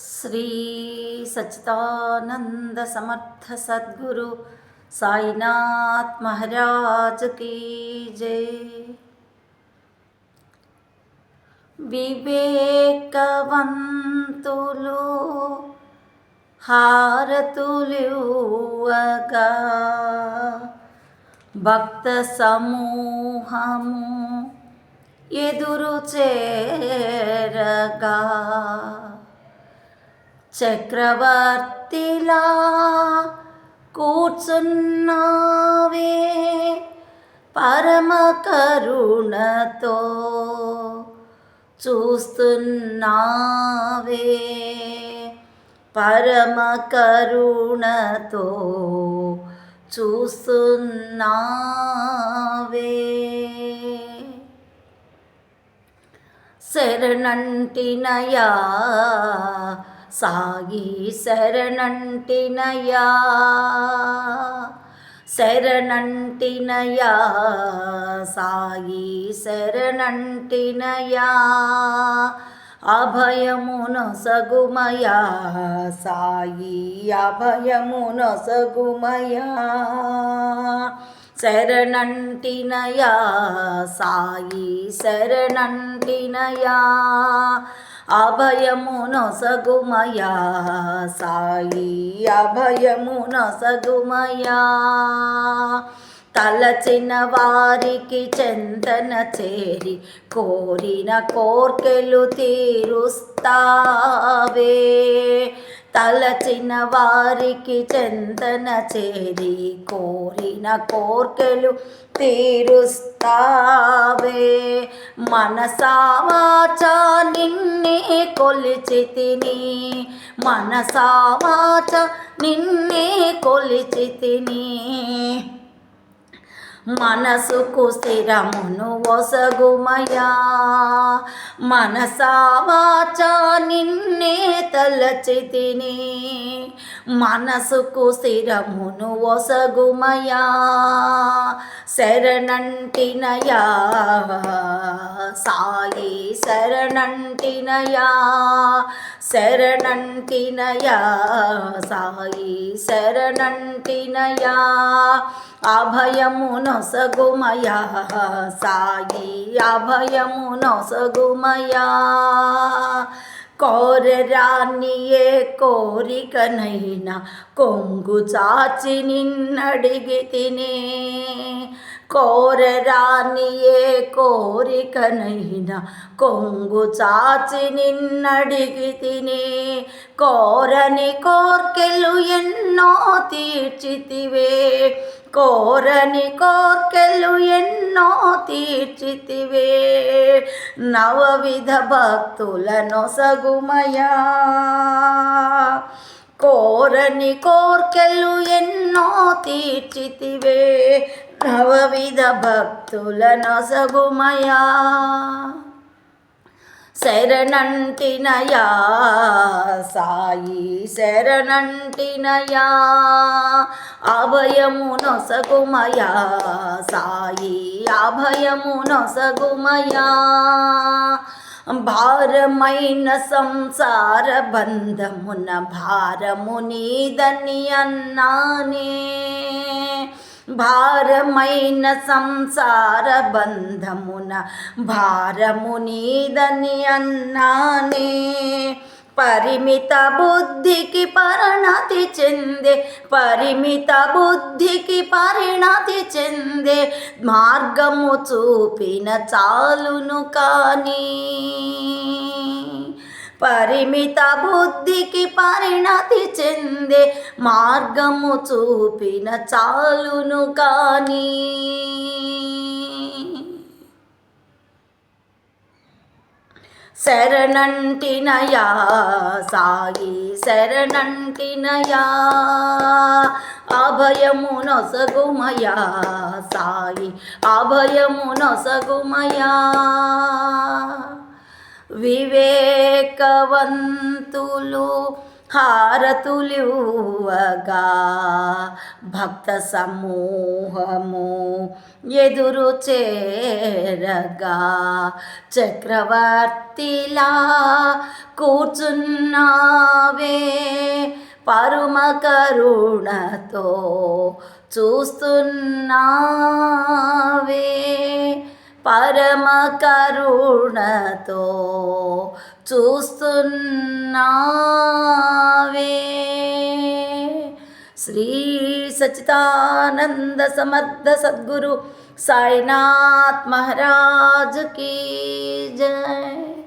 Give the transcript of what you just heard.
శ్రీ సచ్చిదానంద సమర్థ సద్గురు సాయినాథ్ మహారాజ్ కీ జై. వివేకవంతులు హారతులివ్వగా భక్త సమూహము ఎదురు చేరగా చక్రవర్తిలా కూర్చున్నావే పరమ కరుణతో చూస్తున్నావే పరమ కరుణతో చూస్తున్నావే. శరణంటినయా సాయి శరణంటినయా శరణంటినయా సాయి శరణంటినయా అభయమునొసగుమయా సాయి అభయమునొసగుమయా శరణంటినయా సాయి శరణంటినయా అభయమునొసగుమయా సాయి అభయమునొసగుమయా. తలచిన వారికి చెంతన చేరి కోరిన కోర్కెలు తీరుస్తావే తలచిన వారికి చెంతన చేరి కోరిన కోర్కెలు తీరుస్తావే. మనసా వాచా నిన్నే కొలిచితిని మనసా వాచా నిన్నే కొలిచితిని మనసుకు స్థిరమును ఒసగుమయా మనసా వాచా నిన్నే తలచితిని మనసుకు స్థిరమును ఒసగుమయా. శరణంటినయా సాయి శరణంటినయా శరణంటినయా సాయి శరణంటినయా అభయమునొసగుమయా సాయి అభయమునొసగుమయా. కోరరాని ఏ కోరికనైనా కొంగు చాచి నిన్నడిగి తినే కోరరాని ఏ కోరికనైనా కొంగు చాచి నిన్నడిగి తినే కోరని కోర్కెలు ఎన్నో తీర్చితివే కోరని కోర్కెలు ఎన్నో తీర్చితివే. నవవిధ భక్తులనొసగుమయా కోరని కోర్కెలు ఎన్నో తీర్చితివే నవవిధ భక్తులనొసగుమయా. శరణంటినయా సాయి శరణంటినయా అభయమునొసగుమయా సాయి అభయమునొసగుమయా. భారమైన సంసార బంధమున భారము నీదని అన్నానే భారమైన సంసార బంధమున భారము నీదని అన్నానే పరిమిత బుద్ధికి పరిణతి చెందే పరిమిత బుద్ధికి పరిణతి చెందే మార్గము చూపిన చాలును కానీ పరిమిత బుద్ధికి పరిణతి చెందే మార్గము చూపిన చాలును కానీ. శరణంటినయా సాయి శరణంటినయా అభయమునొసగుమయా సాయి అభయమునొసగుమయా. వివేకవంతులు హారతులివ్వగా భక్త సమూహము ఎదురు చేరగా చక్రవర్తిలా కూర్చున్నావే పరమ కరుణతో చూస్తున్నావే పరమ కరుణతో చూస్తున్నావే శ్రీ సచ్చిదానంద సమర్థ సద్గురు సాయినాథ్ మహారాజ్ की जय।